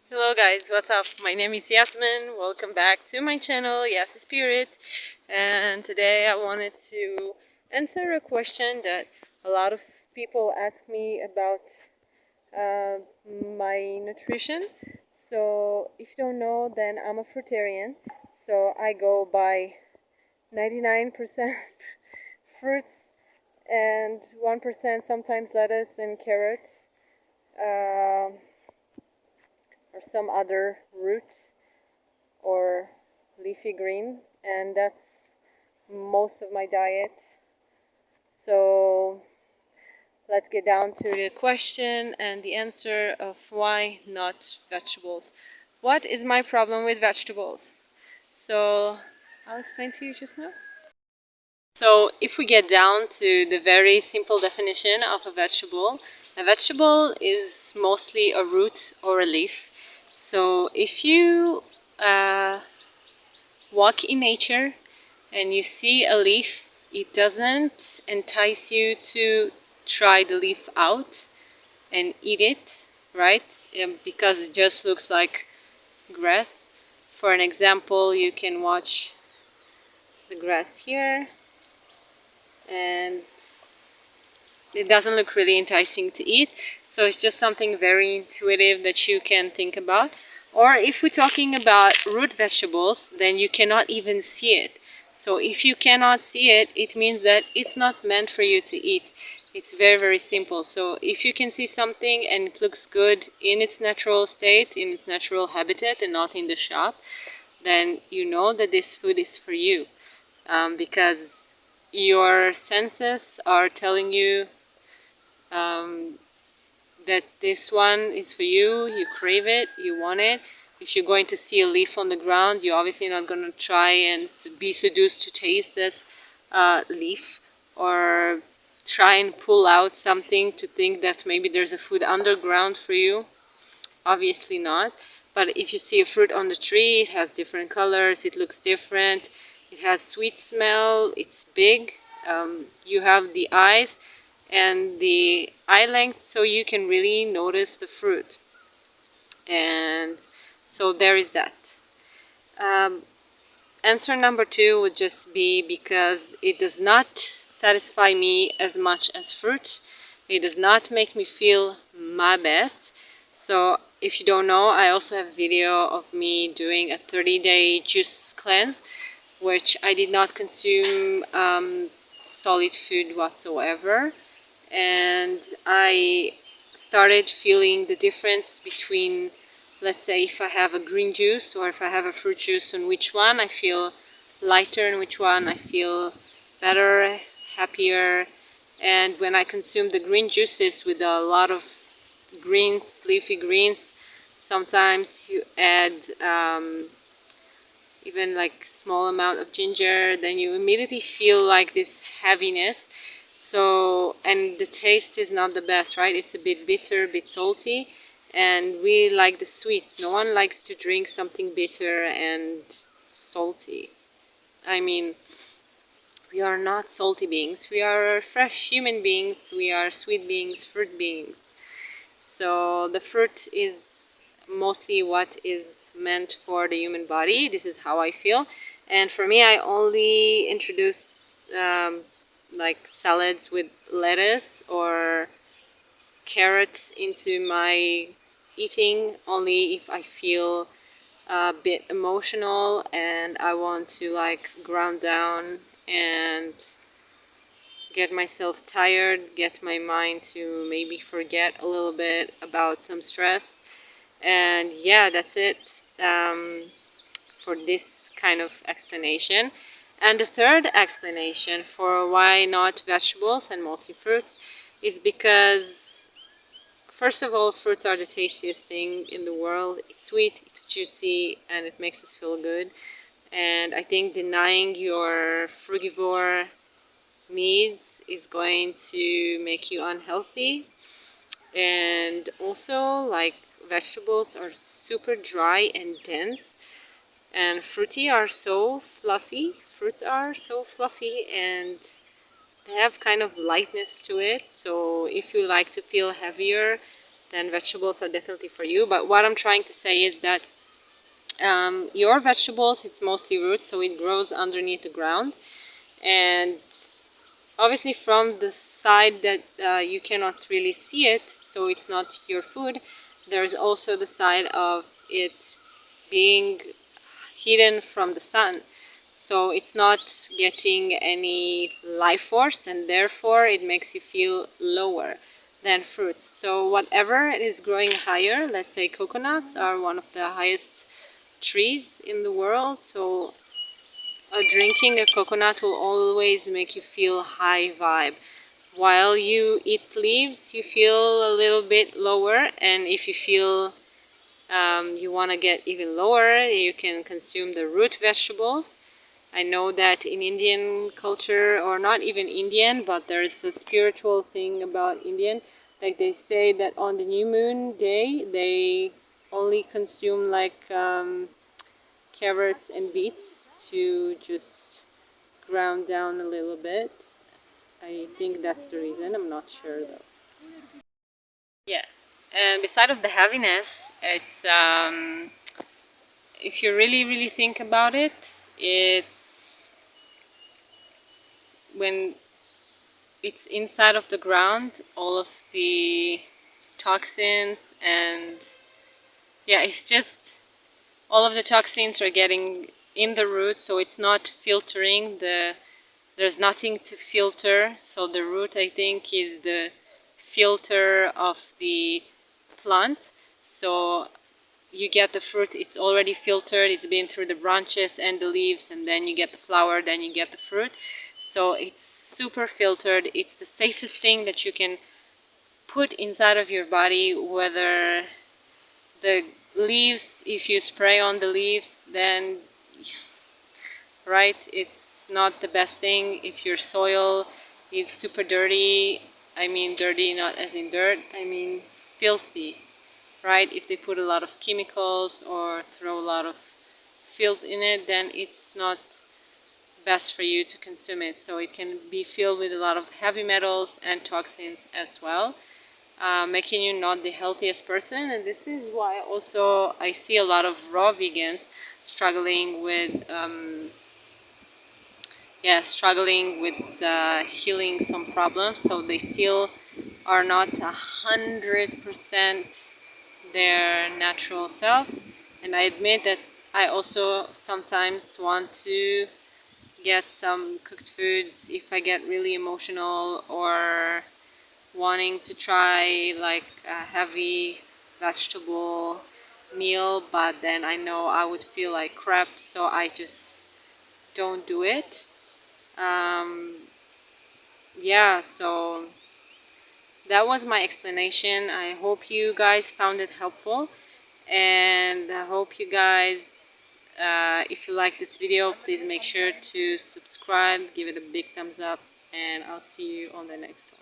Hello guys, what's up? My name is Yasmin. Welcome back to my channel, Yas Spirit. And today I wanted to answer a question that a lot of people ask me about uh, my nutrition. So if you don't know, then I'm a fruitarian. So I go by 99% fruits and 1% sometimes lettuce and carrots. Um or some other root or leafy green, and that's most of my diet. So let's get down to the question and the answer of why not vegetables. What is my problem with vegetables? So I'll explain to you just now. So if we get down to the very simple definition of a vegetable is mostly a root or a leaf. So if you walk in nature and you see a leaf, it doesn't entice you to try the leaf out and eat it, right? Because it just looks like grass. For an example, you can watch the grass here, and it doesn't look really enticing to eat. So it's just something very intuitive that you can think about. Or if we're talking about root vegetables, then you cannot even see it. So if you cannot see it, it means that it's not meant for you to eat. It's very, very simple. So if you can see something and it looks good in its natural state, in its natural habitat and not in the shop, then you know that this food is for you. Because your senses are telling you that this one is for you, you crave it, you want it. If you're going to see a leaf on the ground, you're obviously not going to try and be seduced to taste this leaf, or try and pull out something to think that maybe there's a food underground for you. Obviously not. But if you see a fruit on the tree, it has different colors, it looks different, it has sweet smell, it's big, you have the eyes and the eye length, so you can really notice the fruit. And so there is that. Answer number two would just be because it does not satisfy me as much as fruit. It does not make me feel my best. So if you don't know, I also have a video of me doing a 30-day juice cleanse, which I did not consume solid food whatsoever. And I started feeling the difference between, let's say, if I have a green juice or if I have a fruit juice, on which one I feel lighter and which one I feel better, happier. And when I consume the green juices with a lot of greens, leafy greens, sometimes you add even like small amount of ginger, then you immediately feel like this heaviness. So, and the taste is not the best, right? It's a bit bitter, a bit salty, and we like the sweet. No one likes to drink something bitter and salty. I mean, we are not salty beings. We are fresh human beings. We are sweet beings, fruit beings. So the fruit is mostly what is meant for the human body. This is how I feel. And for me, I only introduce like salads with lettuce or carrots into my eating only if I feel a bit emotional and I want to like ground down and get myself tired, get my mind to maybe forget a little bit about some stress. And yeah, that's it for this kind of explanation. And the third explanation for why not vegetables and mostly fruits is because, first of all, fruits are the tastiest thing in the world. It's sweet, it's juicy, and it makes us feel good. And I think denying your frugivore needs is going to make you unhealthy. And also, like, vegetables are super dry and dense, and fruity are so fluffy. Fruits are so fluffy and they have kind of lightness to it. So if you like to feel heavier, then vegetables are definitely for you. But what I'm trying to say is that your vegetables, it's mostly roots, so it grows underneath the ground. And obviously from the side that you cannot really see it, so it's not your food, there's also the side of it being hidden from the sun. So it's not getting any life force, and therefore it makes you feel lower than fruits. So whatever is growing higher, let's say coconuts are one of the highest trees in the world, so drinking a coconut will always make you feel high vibe. While you eat leaves, you feel a little bit lower, and if you feel you want to get even lower, you can consume the root vegetables. I know that in Indian culture, or not even Indian, but there's a spiritual thing about Indian. Like they say that on the new moon day, they only consume like carrots and beets to just ground down a little bit. I think that's the reason. I'm not sure though. Yeah, and beside of the heaviness, it's if you really think about it, it's when it's inside of the ground, all of the toxins and yeah, it's just all of the toxins are getting in the root, so it's not filtering there's nothing to filter. So the root, I think, is the filter of the plant. So you get the fruit, it's already filtered, it's been through the branches and the leaves, and then you get the flower, then you get the fruit. So it's super filtered. It's the safest thing that you can put inside of your body, whether the leaves, if you spray on the leaves, then right, it's not the best thing. If your soil is super dirty, I mean dirty not as in dirt, I mean filthy, right? If they put a lot of chemicals or throw a lot of filth in it, then it's not best for you to consume it. So it can be filled with a lot of heavy metals and toxins as well, making you not the healthiest person. And this is why also I see a lot of raw vegans struggling with healing some problems. So they still are not 100% their natural self. And I admit that I also sometimes want to get some cooked foods if I get really emotional or wanting to try like a heavy vegetable meal, but then I know I would feel like crap, so I just don't do it. Yeah, so that was my explanation. I hope you guys found it helpful, and I hope you guys, if you like this video, please make sure to subscribe, give it a big thumbs up, and I'll see you on the next one.